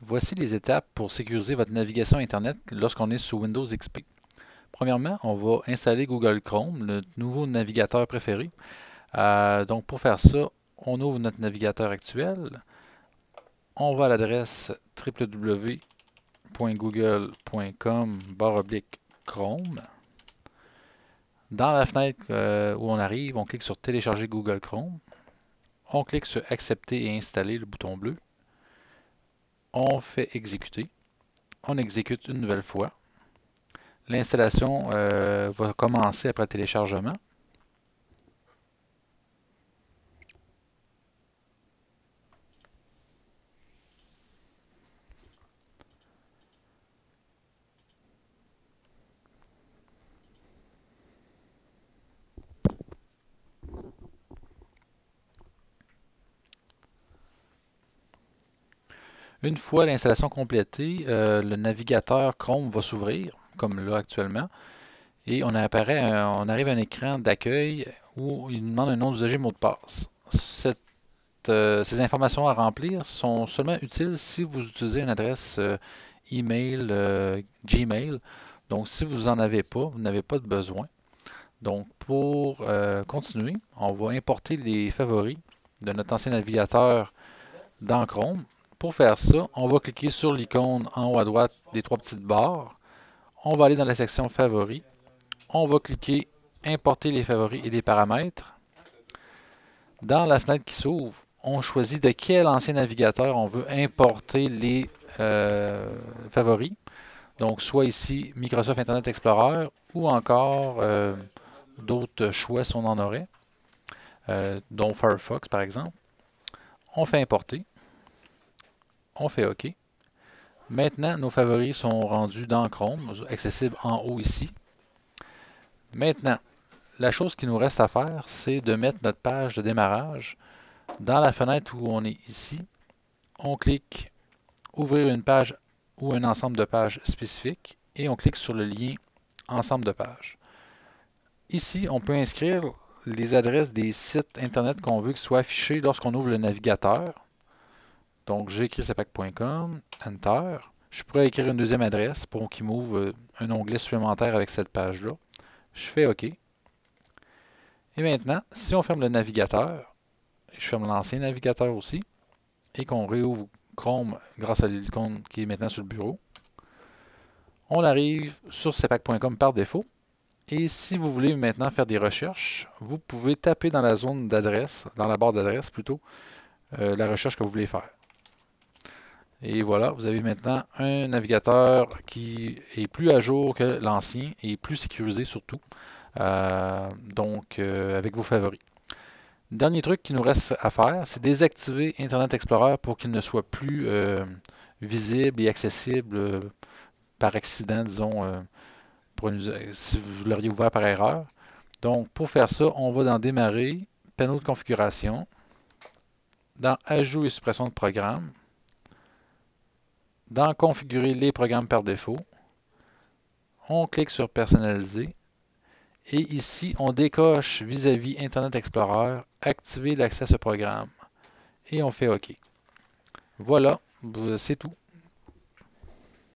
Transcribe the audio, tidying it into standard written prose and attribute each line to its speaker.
Speaker 1: Voici les étapes pour sécuriser votre navigation Internet lorsqu'on est sous Windows XP. Premièrement, on va installer Google Chrome, le nouveau navigateur préféré. Donc pour faire ça, on ouvre notre navigateur actuel. On va à l'adresse www.google.com/Chrome. Dans la fenêtre où on arrive, on clique sur Télécharger Google Chrome. On clique sur Accepter et installer, le bouton bleu. On fait exécuter. On exécute une nouvelle fois. L'installation va commencer après le téléchargement. Une fois l'installation complétée, le navigateur Chrome va s'ouvrir, comme là actuellement, et on arrive à un écran d'accueil où il demande un nom d'usager mot de passe. Ces informations à remplir sont seulement utiles si vous utilisez une adresse email Gmail. Donc si vous n'en avez pas, vous n'avez pas de besoin. Donc pour continuer, on va importer les favoris de notre ancien navigateur dans Chrome. Pour faire ça, on va cliquer sur l'icône en haut à droite des trois petites barres. On va aller dans la section favoris. On va cliquer importer les favoris et les paramètres. Dans la fenêtre qui s'ouvre, on choisit de quel ancien navigateur on veut importer les favoris. Donc soit ici Microsoft Internet Explorer ou encore d'autres choix si on en aurait, dont Firefox par exemple. On fait importer. On fait OK. Maintenant, nos favoris sont rendus dans Chrome, accessibles en haut ici. Maintenant, la chose qui nous reste à faire, c'est de mettre notre page de démarrage. Dans la fenêtre où on est ici, on clique Ouvrir une page ou un ensemble de pages spécifiques et on clique sur le lien Ensemble de pages. Ici, on peut inscrire les adresses des sites Internet qu'on veut qu'ils soient affichés lorsqu'on ouvre le navigateur. Donc, j'écris cpac.com, Enter. Je pourrais écrire une deuxième adresse pour qu'il m'ouvre un onglet supplémentaire avec cette page-là. Je fais OK. Et maintenant, si on ferme le navigateur, je ferme l'ancien navigateur aussi, et qu'on réouvre Chrome grâce à l'icône qui est maintenant sur le bureau, on arrive sur cpac.com par défaut. Et si vous voulez maintenant faire des recherches, vous pouvez taper dans la zone d'adresse, dans la barre d'adresse plutôt, la recherche que vous voulez faire. Et voilà, vous avez maintenant un navigateur qui est plus à jour que l'ancien et plus sécurisé surtout, avec vos favoris. Dernier truc qui nous reste à faire, c'est désactiver Internet Explorer pour qu'il ne soit plus visible et accessible par accident, disons, si vous l'auriez ouvert par erreur. Donc, pour faire ça, on va dans Démarrer, panneau de configuration, dans Ajout et suppression de programmes, dans Configurer les programmes par défaut, on clique sur Personnaliser, et ici, on décoche vis-à-vis Internet Explorer, activer l'accès à ce programme, et on fait OK. Voilà, c'est tout.